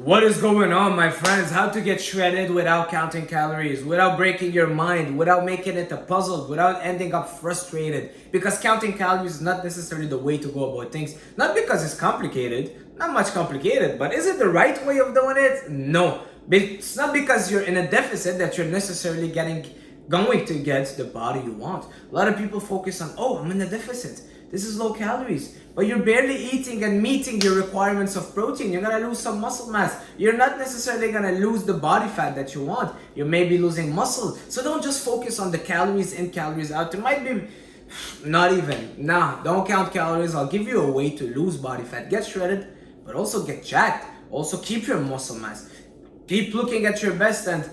What is going on, my friends? How to get shredded without counting calories, without breaking your mind, without making it a puzzle, without ending up frustrated. Because counting calories is not necessarily the way to go about things. Not because it's complicated, not much complicated, but is it the right way of doing it? No. It's not because you're in a deficit that you're necessarily going to get the body you want. A lot of people focus on, oh, I'm in a deficit. This is low calories, but you're barely eating and meeting your requirements of protein. You're gonna lose some muscle mass. You're not necessarily gonna lose the body fat that you want. You may be losing muscle. So don't just focus on the calories in, calories out. There might be not even. Nah, don't count calories. I'll give you a way to lose body fat. Get shredded, but also get jacked. Also keep your muscle mass. Keep looking at your best and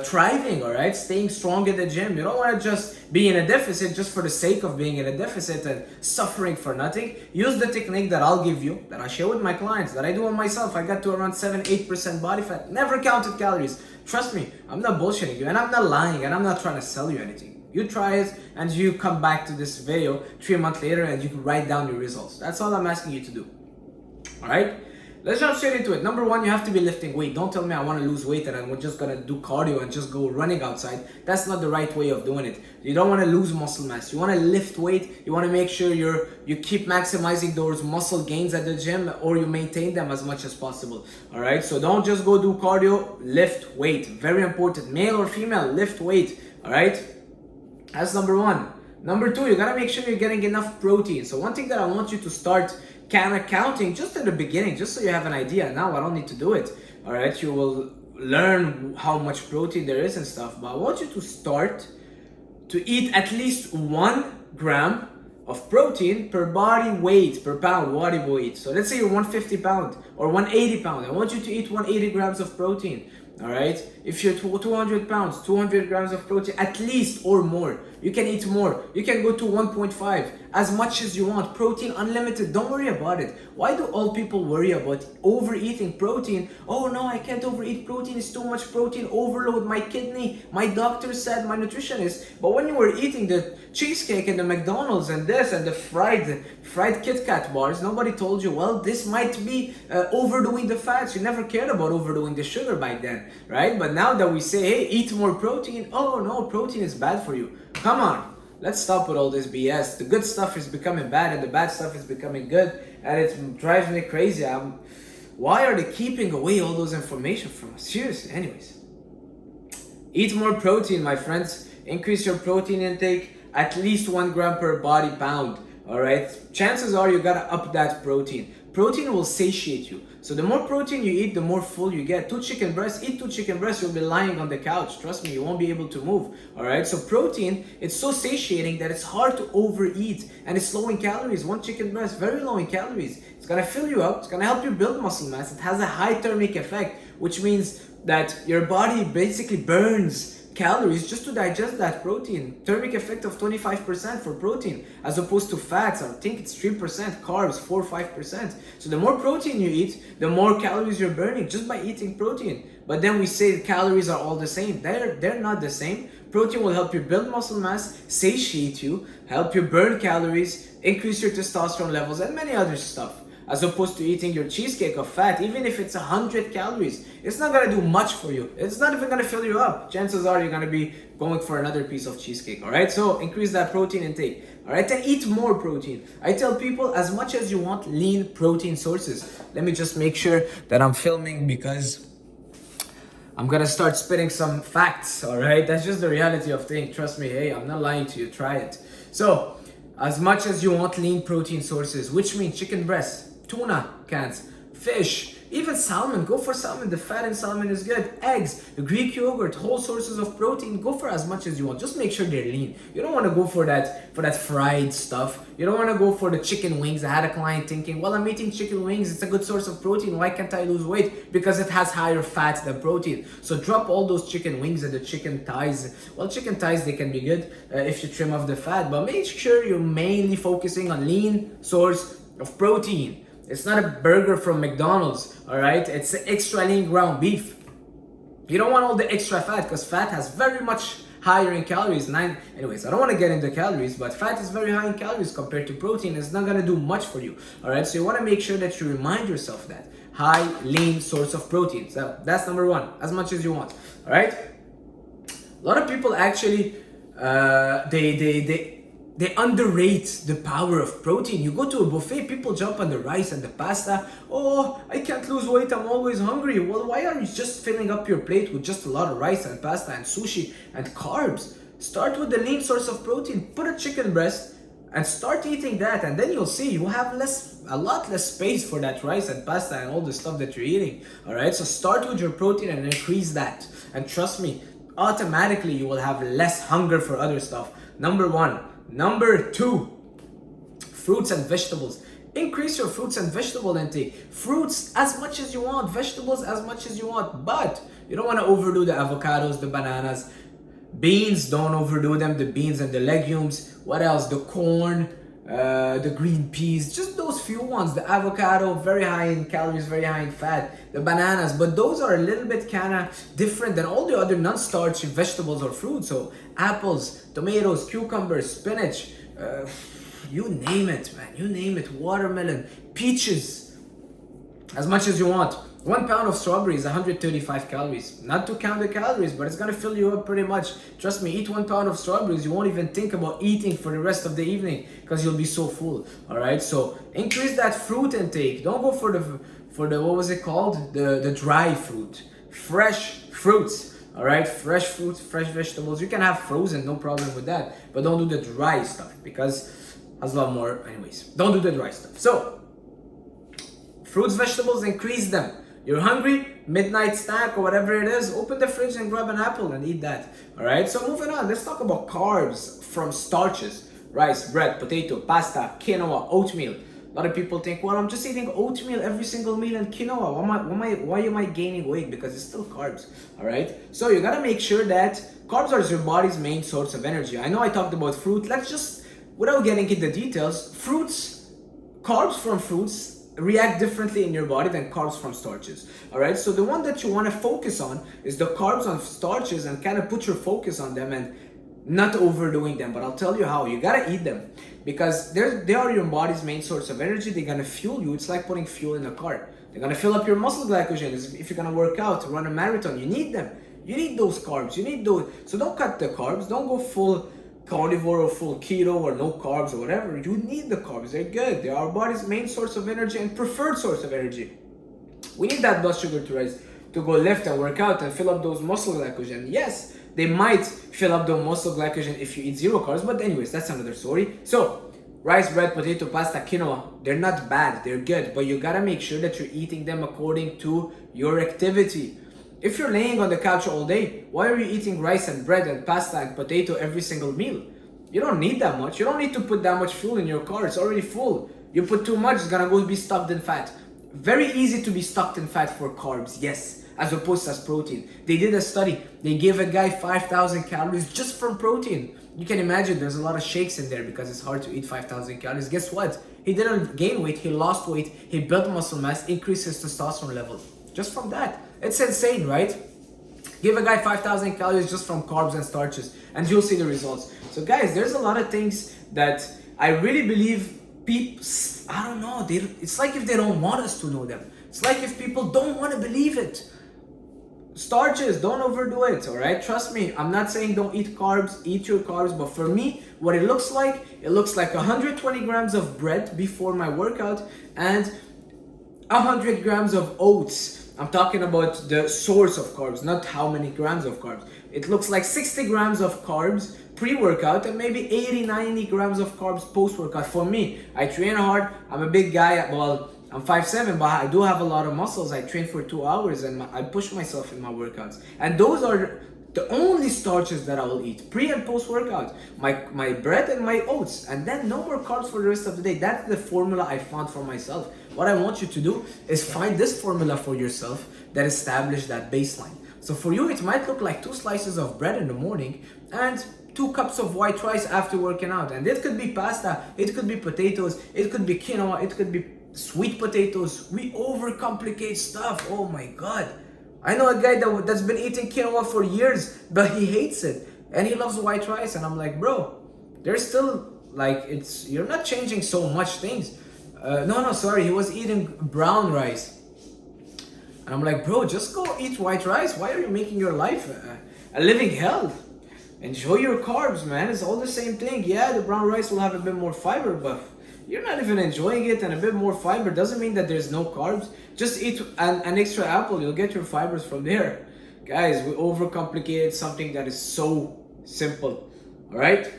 thriving, all right? Staying strong in the gym. You don't want to just be in a deficit just for the sake of being in a deficit and suffering for nothing. Use the technique that I'll give you, that I share with my clients, that I do on myself. I got to around 7-8% body fat. Never counted calories. Trust me, I'm not bullshitting you, and I'm not lying, and I'm not trying to sell you anything. You try it, and you come back to this video 3 months later, and you can write down your results. That's all I'm asking you to do. All right? Let's jump straight into it. Number one, you have to be lifting weight. Don't tell me I want to lose weight and I'm just going to do cardio and just go running outside. That's not the right way of doing it. You don't want to lose muscle mass. You want to lift weight. You want to make sure you keep maximizing those muscle gains at the gym, or you maintain them as much as possible. All right? So don't just go do cardio. Lift weight. Very important. Male or female, lift weight. All right? That's number one. Number two, you got to make sure you're getting enough protein. So one thing that I want you to start counting just in the beginning, just so you have an idea. Now I don't need to do it. All right, you will learn how much protein there is and stuff, but I want you to start to eat at least 1 gram of protein per body weight, per pound body weight. So let's say you're 150 pound or 180 pound. I want you to eat 180 grams of protein. All right, if you're 200 pounds, 200 grams of protein at least, or more. You can eat more. You can go to 1.5, as much as you want. Protein unlimited. Don't worry about it. Why do all people worry about overeating protein? Oh no, I can't overeat protein. It's too much protein overload. My kidney, my doctor said, my nutritionist. But when you were eating the cheesecake and the McDonald's and this and the fried Kit Kat bars, nobody told you, well, this might be overdoing the fats. You never cared about overdoing the sugar back then, right? But now that we say, hey, eat more protein, oh no, protein is bad for you. Come on, let's stop with all this BS. The good stuff is becoming bad and the bad stuff is becoming good, and it drives me crazy. Why are they keeping away all those information from us? Seriously, anyways. Eat more protein, my friends. Increase your protein intake at least 1 gram per body pound. All right, chances are you gotta up that protein. Protein will satiate you. So the more protein you eat, the more full you get. 2 chicken breasts, eat 2 chicken breasts, you'll be lying on the couch. Trust me, you won't be able to move. All right, so protein, it's so satiating that it's hard to overeat, and it's low in calories. 1 chicken breast, very low in calories. It's gonna fill you up, it's gonna help you build muscle mass. It has a high thermic effect, which means that your body basically burns calories just to digest that protein. Thermic effect of 25% for protein, as opposed to fats. I think it's 3%, carbs 4-5%. So the more protein you eat, the more calories you're burning just by eating protein. But then we say the calories are all the same. They're not the same. Protein will help you build muscle mass, satiate you, help you burn calories, increase your testosterone levels, and many other stuff. As opposed to eating your cheesecake of fat, even if it's 100 calories, it's not gonna do much for you. It's not even gonna fill you up. Chances are you're gonna be going for another piece of cheesecake, all right? So increase that protein intake, all right? And eat more protein. I tell people, as much as you want lean protein sources. Let me just make sure that I'm filming, because I'm gonna start spitting some facts, all right? That's just the reality of things. Trust me, hey, I'm not lying to you, try it. So, as much as you want lean protein sources, which means chicken breasts, tuna cans, fish, even salmon. Go for salmon. The fat in salmon is good. Eggs, Greek yogurt, whole sources of protein. Go for as much as you want. Just make sure they're lean. You don't want to go for that fried stuff. You don't want to go for the chicken wings. I had a client thinking, well, I'm eating chicken wings. It's a good source of protein. Why can't I lose weight? Because it has higher fat than protein. So drop all those chicken wings and the chicken thighs. Well, chicken thighs, they can be good if you trim off the fat, but make sure you're mainly focusing on lean source of protein. It's not a burger from McDonald's, all right? It's extra lean ground beef. You don't want all the extra fat, because fat has very much higher in calories. Anyways, I don't want to get into calories, but fat is very high in calories compared to protein. It's not going to do much for you, all right? So you want to make sure that you remind yourself that. high lean source of protein. So that's number one, as much as you want. All right. A lot of people actually they underrate the power of protein. You go to a buffet, people jump on the rice and the pasta. Oh, I can't lose weight, I'm always hungry. Well, why are you just filling up your plate with just a lot of rice and pasta and sushi and carbs? Start with the lean source of protein. Put a chicken breast and start eating that, and then you'll see you have a lot less space for that rice and pasta and all the stuff that you're eating. All right, so start with your protein and increase that, and trust me, automatically you will have less hunger for other stuff. Number one. Number two, fruits and vegetables. Increase your fruits and vegetable intake. Fruits as much as you want, vegetables as much as you want, but you don't want to overdo the avocados, the bananas. Beans, don't overdo them, the beans and the legumes. What else? The corn, the green peas, just those few ones. The avocado, very high in calories, very high in fat. The bananas, but those are a little bit kind of different than all the other non-starchy vegetables or fruits. So apples, tomatoes, cucumbers, spinach, you name it, man, you name it. Watermelon, peaches, as much as you want. 1 pound of strawberry is 135 calories. Not to count the calories, but it's gonna fill you up pretty much. Trust me, eat 1 pound of strawberries, you won't even think about eating for the rest of the evening because you'll be so full. All right, so increase that fruit intake. Don't go for the what was it called? The dry fruit. Fresh fruits. All right, fresh fruits, fresh vegetables. You can have frozen, no problem with that, but don't do the dry stuff because has a lot more. Anyways, don't do the dry stuff. So fruits, vegetables, increase them. You're hungry, midnight snack or whatever it is, open the fridge and grab an apple and eat that. All right, so moving on, let's talk about carbs from starches. Rice, bread, potato, pasta, quinoa, oatmeal. A lot of people think, well, I'm just eating oatmeal every single meal and quinoa. Why am I gaining weight? Because it's still carbs. All right, so you gotta make sure that carbs are your body's main source of energy. I know I talked about fruit. Let's just, without getting into the details, carbs from fruits react differently in your body than carbs from starches. All right, so the one that you want to focus on is the carbs on starches and kind of put your focus on them and not overdoing them. But I'll tell you how. You gotta eat them because they are your body's main source of energy. They're gonna fuel you. It's like putting fuel in a car. They're gonna fill up your muscle glycogen. If you're gonna work out, run a marathon, you need them. You need those carbs. You need those. So don't cut the carbs. Don't go full carnivore or full keto or no carbs or whatever. You need the carbs. They're good. They're our body's main source of energy and preferred source of energy. We need that blood sugar to rise to go lift and work out and fill up those muscle glycogen. Yes, they might fill up the muscle glycogen if you eat zero carbs, but anyways, that's another story. So rice, bread, potato, pasta, quinoa, they're not bad, they're good, but you gotta make sure that you're eating them according to your activity. If you're laying on the couch all day, why are you eating rice and bread and pasta and potato every single meal? You don't need that much. You don't need to put that much fuel in your car. It's already full. You put too much, it's gonna go be stuck in fat. Very easy to be stuck in fat for carbs, yes, as opposed to as protein. They did a study. They gave a guy 5,000 calories just from protein. You can imagine there's a lot of shakes in there because it's hard to eat 5,000 calories. Guess what? He didn't gain weight, he lost weight, he built muscle mass, increased his testosterone level. Just from that. It's insane, right? Give a guy 5,000 calories just from carbs and starches and you'll see the results. So guys, there's a lot of things that I really believe people, I don't know, it's like if they don't want us to know them. It's like if people don't want to believe it. Starches, don't overdo it, all right? Trust me, I'm not saying don't eat carbs, eat your carbs, but for me, what it looks like 120 grams of bread before my workout and 100 grams of oats. I'm talking about the source of carbs, not how many grams of carbs. It looks like 60 grams of carbs pre-workout and maybe 80-90 grams of carbs post-workout. For me, I train hard, I'm a big guy, well, I'm 5'7", but I do have a lot of muscles. I train for 2 hours and I push myself in my workouts. And those are the only starches that I will eat, pre and post-workout. My bread and my oats, and then no more carbs for the rest of the day. That's the formula I found for myself. What I want you to do is find this formula for yourself that establishes that baseline. So for you, it might look like 2 slices of bread in the morning and 2 cups of white rice after working out. And it could be pasta, it could be potatoes, it could be quinoa, it could be sweet potatoes. We overcomplicate stuff. Oh my God. I know a guy that's been eating quinoa for years, but he hates it. And he loves white rice. And I'm like, bro, there's still like, you're not changing so much things. No, sorry. He was eating brown rice. And I'm like, bro, just go eat white rice. Why are you making your life a living hell? Enjoy your carbs, man. It's all the same thing. Yeah, the brown rice will have a bit more fiber, but you're not even enjoying it, and a bit more fiber doesn't mean that there's no carbs. Just eat an extra apple. You'll get your fibers from there. Guys, we overcomplicated something that is so simple. All right?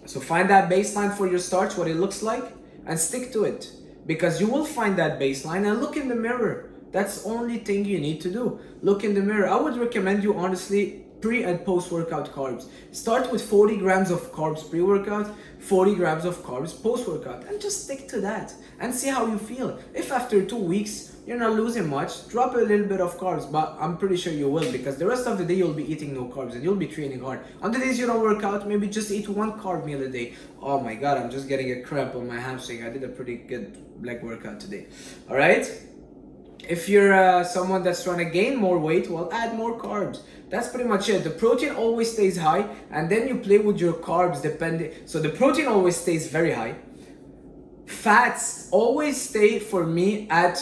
So find that baseline for your starch, what it looks like, and stick to it. Because you will find that baseline, and look in the mirror. That's the only thing you need to do. Look in the mirror. I would recommend you, honestly, pre and post-workout carbs. Start with 40 grams of carbs pre-workout, 40 grams of carbs post-workout, and just stick to that and see how you feel. If after 2 weeks you're not losing much, drop a little bit of carbs, but I'm pretty sure you will, because the rest of the day you'll be eating no carbs and you'll be training hard. On the days you don't work out, maybe just eat 1 carb meal a day. Oh my god, I'm just getting a cramp on my hamstring. I did a pretty good leg workout today. All right? If you're someone that's trying to gain more weight, well, add more carbs. That's pretty much it. The protein always stays high, and then you play with your carbs depending. So the protein always stays very high. Fats always stay, for me, at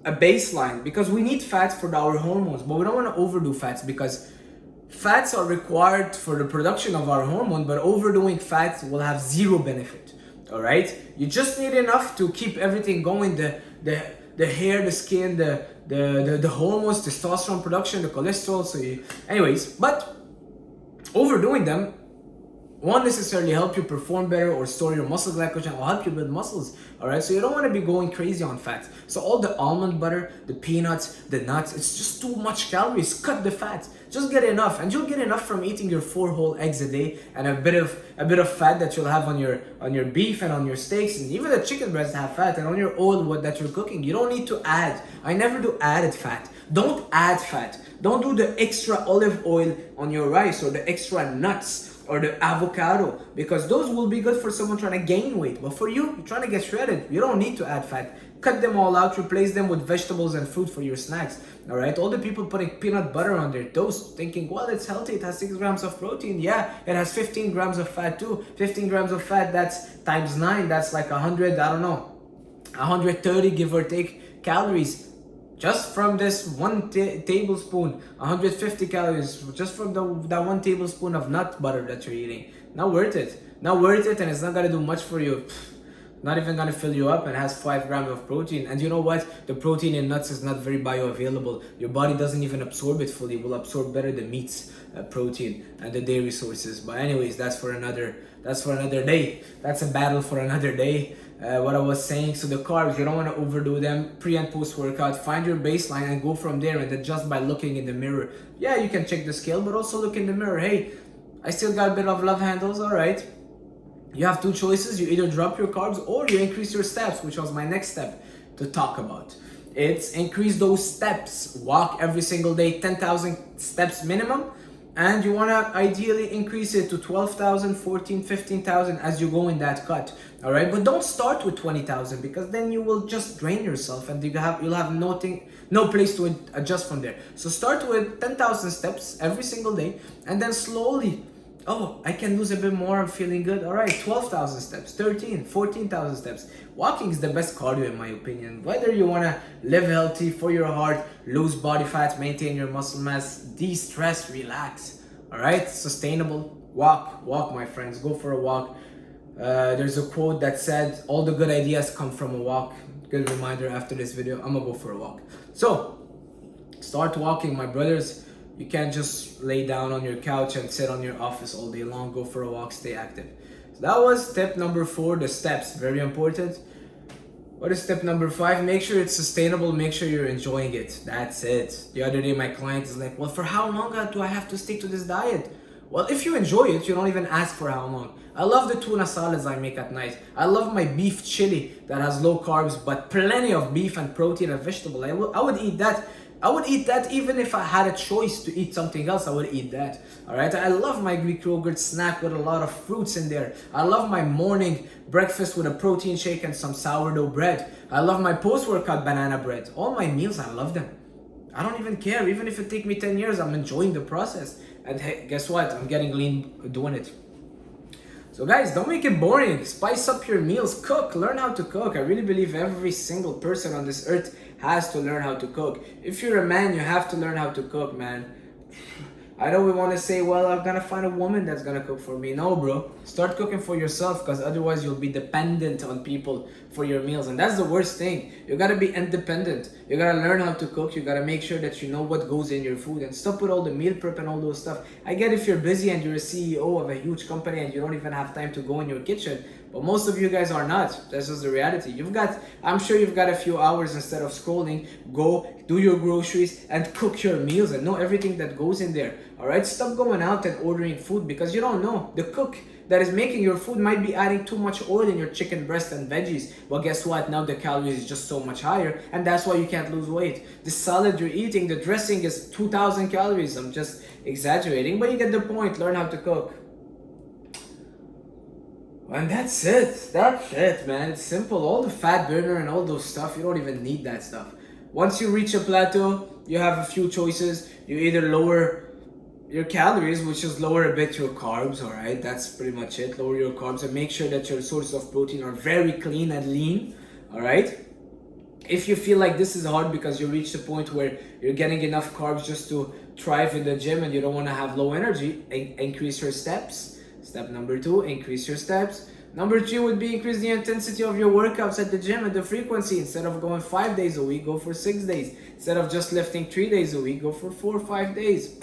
a baseline, because we need fats for our hormones, but we don't want to overdo fats, because fats are required for the production of our hormone, but overdoing fats will have zero benefit. All right? You just need enough to keep everything going. The hair, the skin, the hormones, testosterone production, the cholesterol. So anyways, but overdoing them won't necessarily help you perform better or store your muscle glycogen or help you build muscles. All right, so you don't want to be going crazy on fats. So all the almond butter, the peanuts, the nuts, it's just too much calories. Cut the fat. Just get enough, and you'll get enough from eating your 4 whole eggs a day, and a bit of fat that you'll have on your beef and on your steaks, and even the chicken breasts have fat, and on your oil that you're cooking. You don't need to add. I never do added fat. Don't add fat. Don't do the extra olive oil on your rice or the extra nuts or the avocado, because those will be good for someone trying to gain weight. But for you, you're trying to get shredded, you don't need to add fat. Cut them all out, replace them with vegetables and fruit for your snacks. All right, all the people putting peanut butter on their toast thinking, well, it's healthy, it has 6 grams of protein. Yeah, it has 15 grams of fat too. 15 grams of fat, that's times 9, that's like 100, I don't know, 130 give or take calories. Just from this 1 tablespoon, 150 calories, just from that 1 tablespoon of nut butter that you're eating. Not worth it. Not worth it, and it's not gonna do much for you. Not even gonna fill you up, and has 5 grams of protein. And you know what? The protein in nuts is not very bioavailable. Your body doesn't even absorb it fully. It will absorb better the meats, protein, and the dairy sources. But anyways, that's for another day. That's a battle for another day. What I was saying, so the carbs, you don't want to overdo them. Pre and post workout, find your baseline and go from there, and adjust by looking in the mirror. Yeah, you can check the scale, but also look in the mirror. Hey, I still got a bit of love handles. All right, you have 2 choices. You either drop your carbs or you increase your steps, which was my next step to talk about. It's increase those steps. Walk every single day, 10,000 steps minimum. And you want to ideally increase it to 12,000, 14, 15,000 as you go in that cut. All right, but don't start with 20,000, because then you will just drain yourself, and you'll have no place to adjust from there. So start with 10,000 steps every single day, and then slowly, oh, I can lose a bit more, I'm feeling good. All right, 12,000 steps, 13, 14,000 steps. Walking is the best cardio in my opinion. Whether you want to live healthy for your heart, lose body fat, maintain your muscle mass, de-stress, relax. All right, sustainable. Walk, my friends. Go for a walk. There's a quote that said, all the good ideas come from a walk. Good reminder after this video, I'm gonna go for a walk. So, start walking, my brothers. You can't just lay down on your couch and sit on your office all day long. Go for a walk, stay active. So that was step number 4, the steps, very important. What is step number 5? Make sure it's sustainable, make sure you're enjoying it. That's it. The other day my client is like, well, for how long do I have to stick to this diet? Well, if you enjoy it, you don't even ask for how long. I love the tuna salads I make at night. I love my beef chili that has low carbs, but plenty of beef and protein and vegetable. I would eat that. I would eat that even if I had a choice to eat something else. I would eat that. All right. I love my Greek yogurt snack with a lot of fruits in there. I love my morning breakfast with a protein shake and some sourdough bread. I love my post-workout banana bread. All my meals, I love them. I don't even care. Even if it takes me 10 years, I'm enjoying the process. And hey, guess what? I'm getting lean doing it. So guys, don't make it boring. Spice up your meals. Cook. Learn how to cook. I really believe every single person on this earth has to learn how to cook. If you're a man, you have to learn how to cook, man. I know we want to say, well, I'm gonna find a woman that's gonna cook for me. No, bro. Start cooking for yourself, because otherwise you'll be dependent on people for your meals. And that's the worst thing. You gotta be independent. You gotta learn how to cook. You gotta make sure that you know what goes in your food, and stop with all the meal prep and all those stuff. I get if you're busy and you're a CEO of a huge company and you don't even have time to go in your kitchen. But most of you guys are not. That's just the reality. I'm sure you've got a few hours instead of scrolling. Go, do your groceries, and cook your meals and know everything that goes in there. Alright? Stop going out and ordering food, because you don't know. The cook that is making your food might be adding too much oil in your chicken breast and veggies. Well, guess what? Now the calories is just so much higher, and that's why you can't lose weight. The salad you're eating, the dressing is 2,000 calories. I'm just exaggerating, but you get the point. Learn how to cook. And that's it. That's it, man. It's simple. All the fat burner and all those stuff, you don't even need that stuff. Once you reach a plateau, you have a few choices. You either lower your calories, which is lower a bit your carbs, all right? That's pretty much it. Lower your carbs and make sure that your sources of protein are very clean and lean, all right? If you feel like this is hard because you reach the point where you're getting enough carbs just to thrive in the gym and you don't want to have low energy, increase your steps. Step number 2, increase your steps. Number 3 would be increase the intensity of your workouts at the gym and the frequency. Instead of going 5 days a week, go for 6 days. Instead of just lifting 3 days a week, go for 4 or 5 days.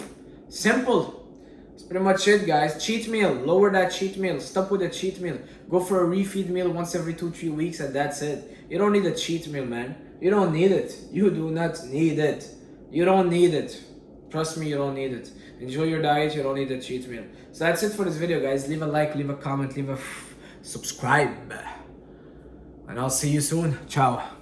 Simple. That's pretty much it, guys. Cheat meal. Lower that cheat meal. Stop with the cheat meal. Go for a refeed meal once every 2-3 weeks, and that's it. You don't need a cheat meal, man. You don't need it. You do not need it. You don't need it. Trust me, you don't need it. Enjoy your diet. You don't need a cheat meal. So that's it for this video, guys. Leave a like, leave a comment, leave a subscribe. And I'll see you soon. Ciao.